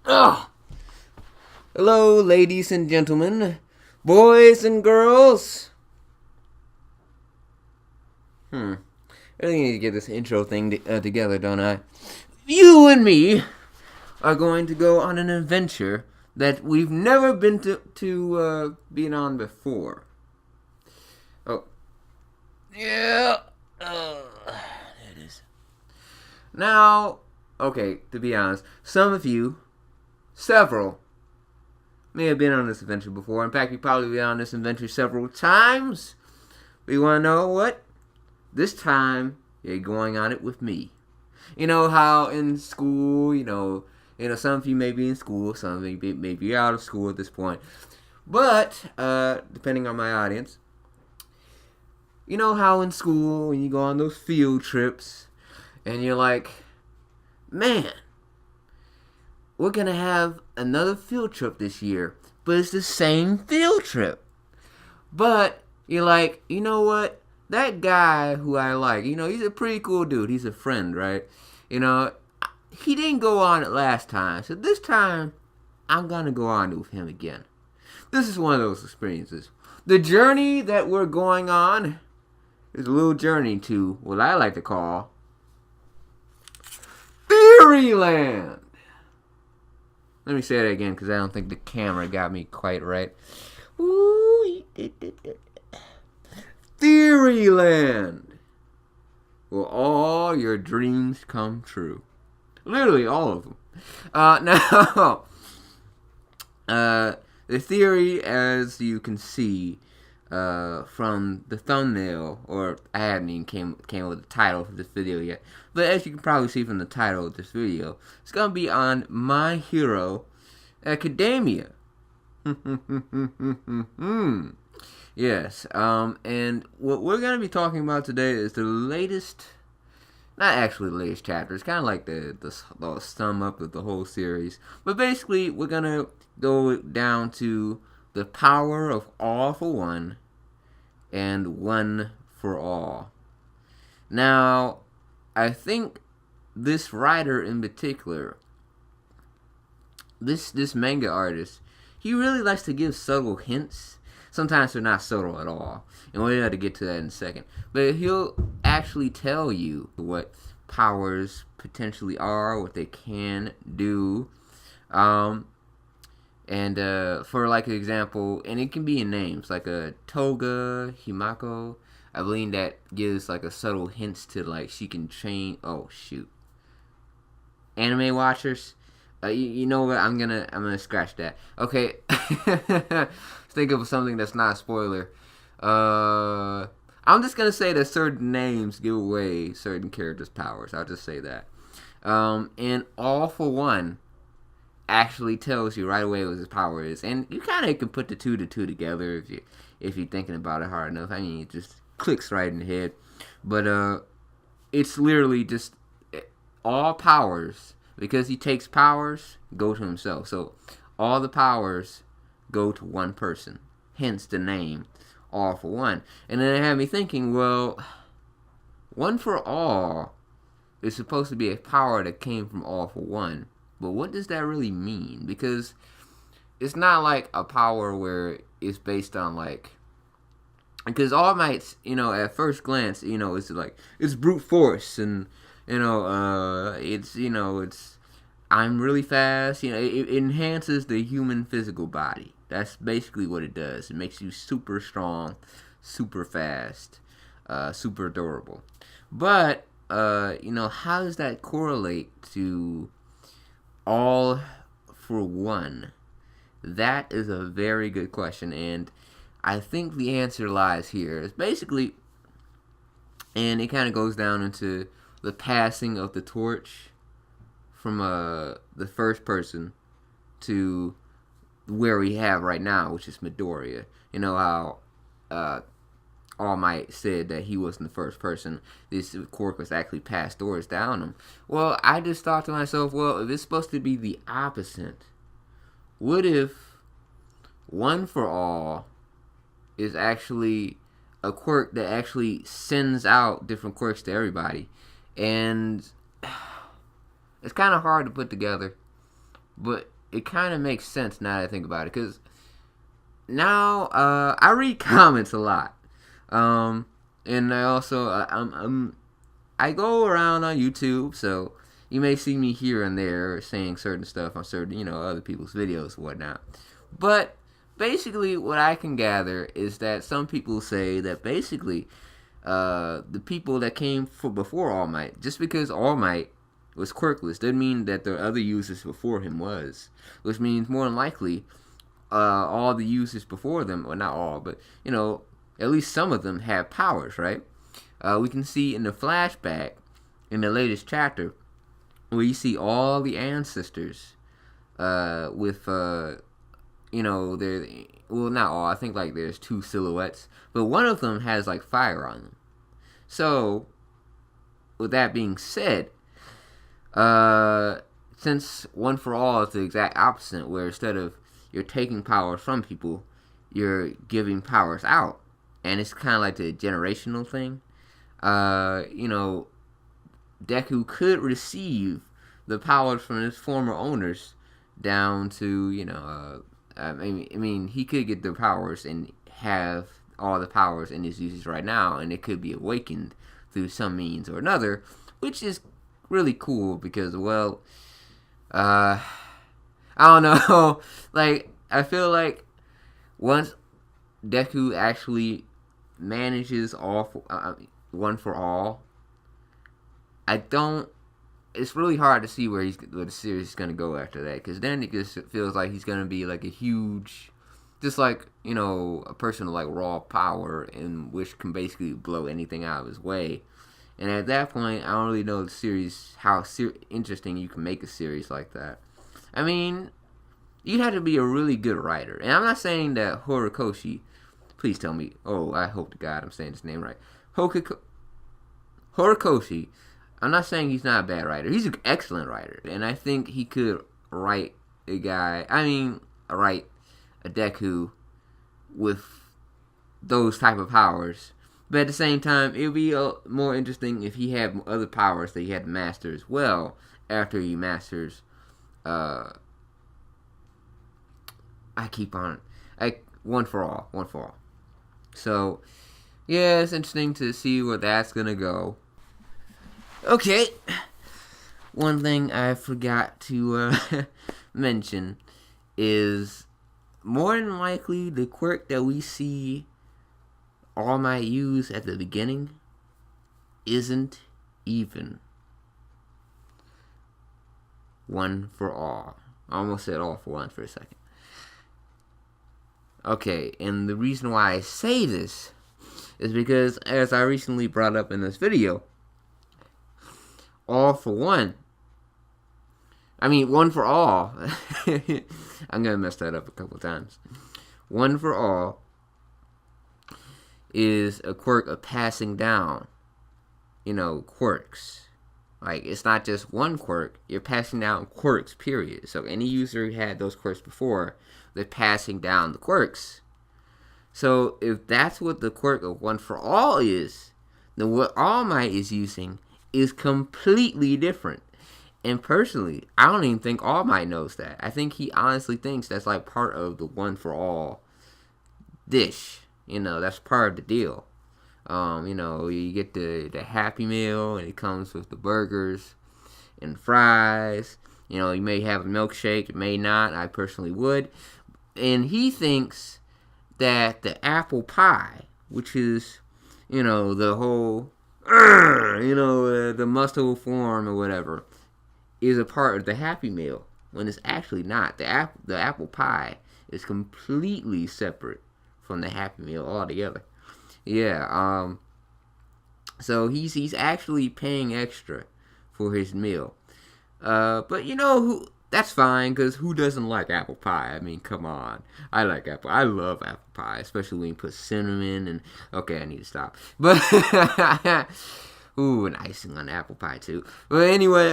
Ugh. Hello, ladies and gentlemen, boys and girls. I really need to get this intro thing together, don't I? You and me are going to go on an adventure that we've never been been on before. Oh, yeah. There it is. Now, okay, to be honest, several, may have been on this adventure before. In fact, you probably been on this adventure several times. But you want to know what? This time, you're going on it with me. You know how in school, some of you may be in school, some of you may be out of school at this point. But, depending on my audience, you know how in school, when you go on those field trips, and you're like, man, we're going to have another field trip this year, but it's the same field trip. But you're like, you know what? That guy who I like, he's a pretty cool dude. He's a friend, right? He didn't go on it last time. So this time, I'm going to go on it with him again. This is one of those experiences. The journey that we're going on is a little journey to what I like to call Fairyland. Let me say that again because I don't think the camera got me quite right. Ooh, Fairyland, where all your dreams come true. Literally all of them. Now, the theory, as you can see from the thumbnail, or I haven't even came up with the title for this video yet, but as you can probably see from the title of this video, it's going to be on My Hero Academia. Yes, and what we're going to be talking about today is the latest, not actually the latest chapter, it's kind of like the sum up of the whole series, but basically we're going to go down to the power of all for one and one for all. Now, I think this writer in particular, this manga artist, he really likes to give subtle hints. Sometimes they're not subtle at all, and we're going to get to that in a second. But he'll actually tell you what powers potentially are, what they can do. And for like an example, and it can be in names, like a Toga, Himako. I believe that gives like a subtle hints to like she can train. Oh shoot, anime watchers. You know what? I'm gonna scratch that. Okay, think of something that's not a spoiler. I'm just gonna say that certain names give away certain characters' powers. I'll just say that. And All for One actually tells you right away what his power is, and you kind of can put the two together if you're thinking about it hard enough. I mean, it just clicks right in the head. But it's literally just all powers. Because he takes powers, go to himself. So all the powers go to one person. Hence the name, All for One. And then it had me thinking, well, one for all is supposed to be a power that came from All for One. But what does that really mean? Because it's not like a power where it's based on like... Because All Might's, at first glance, it's like, it's brute force and... it's I'm really fast. It enhances the human physical body. That's basically what it does. It makes you super strong, super fast, super durable. But how does that correlate to All for One? That is a very good question, and I think the answer lies here. It's basically, and it kind of goes down into the passing of the torch from the first person to where we have right now, which is Midoriya. You know how All Might said that he wasn't the first person. This quirk was actually passed doors down him. Well, I just thought to myself, well, if it's supposed to be the opposite, what if One for All is actually a quirk that actually sends out different quirks to everybody? And it's kind of hard to put together, but it kind of makes sense now that I think about it, because now I read comments a lot, and I also I go around on YouTube, so you may see me here and there saying certain stuff on certain other people's videos and whatnot. But basically, what I can gather is that some people say that basically the people that came before All Might, just because All Might was quirkless doesn't mean that the other users before him was, which means more than likely all the users before them, or not all, but at least some of them have powers, right? We can see in the flashback in the latest chapter where you see all the ancestors with well, not all, I think like there's 2 silhouettes, but one of them has like fire on them. So with that being said, since One for All is the exact opposite, where instead of you're taking power from people, you're giving powers out, and it's kind of like the generational thing. Deku could receive the powers from his former owners down to I mean he could get the powers and have all the powers in his uses right now, and it could be awakened through some means or another, which is really cool because, well, I don't know. Like, I feel like once Deku actually manages One for All, it's really hard to see where the series is going to go after that, because then it just feels like he's going to be like a huge, just like, a person with like raw power, and which can basically blow anything out of his way. And at that point, I don't really know the series, how interesting you can make a series like that. I mean, you'd have to be a really good writer. And I'm not saying that Horikoshi, please tell me, I hope to God I'm saying his name right. Horikoshi, I'm not saying he's not a bad writer. He's an excellent writer. And I think he could write a Deku with those type of powers. But at the same time, it would be more interesting if he had other powers that he had to master as well after he masters One for All. So, yeah, it's interesting to see where that's going to go. Okay. One thing I forgot to mention is more than likely the quirk that we see All Might use at the beginning isn't even One for All. I almost said All for One for a second. Okay, and the reason why I say this is because, as I recently brought up in this video, One for All. I'm gonna mess that up a couple times. One for All is a quirk of passing down, quirks. Like, it's not just one quirk, you're passing down quirks, period. So any user who had those quirks before, they're passing down the quirks. So if that's what the quirk of One for All is, then what All Might is using is completely different. And personally, I don't even think All Might knows that. I think he honestly thinks that's like part of the One for All dish. That's part of the deal. You get the Happy Meal, and it comes with the burgers and fries. You may have a milkshake, you may not. I personally would. And he thinks that the apple pie, which is, the whole, the mustard form or whatever, is a part of the Happy Meal, when it's actually not. The apple pie is completely separate from the Happy Meal altogether. Yeah, so he's actually paying extra for his meal. But that's fine, because who doesn't like apple pie? I mean, come on. I love apple pie, especially when you put cinnamon and, okay, I need to stop. But, ooh, and icing on apple pie, too. But anyway,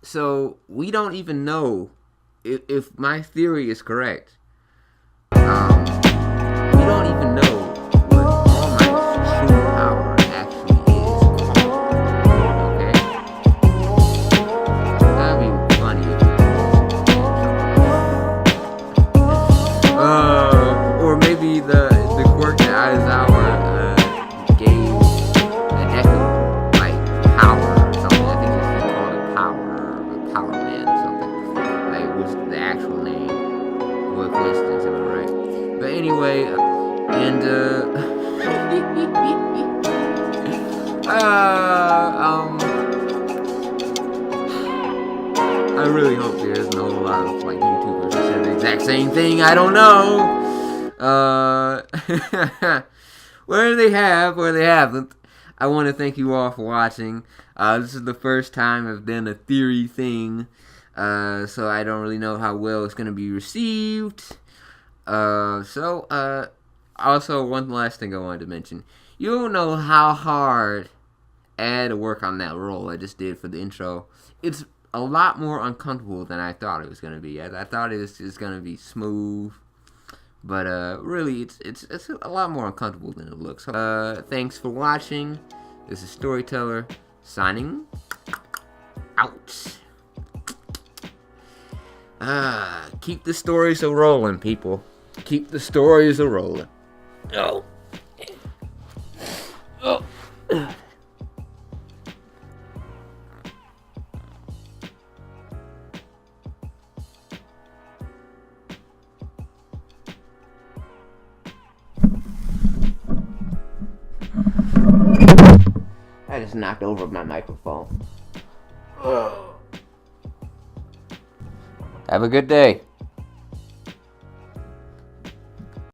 so we don't even know if my theory is correct. We don't even know what All Might's true power actually is called. Okay? I really hope there isn't a whole lot of like YouTubers who said the exact same thing. I don't know. Whether they have or they haven't, I want to thank you all for watching. This is the first time I've done a theory thing, so I don't really know how well it's going to be received. Also, one last thing I wanted to mention. You don't know how hard I had to work on that role I just did for the intro. It's a lot more uncomfortable than I thought it was going to be. I thought it was just going to be smooth. But really, it's a lot more uncomfortable than it looks. Thanks for watching. This is Storyteller signing out. Keep the stories a rolling, people. Keep the stories a rolling. Oh. Oh. I just knocked over my microphone. Have a good day.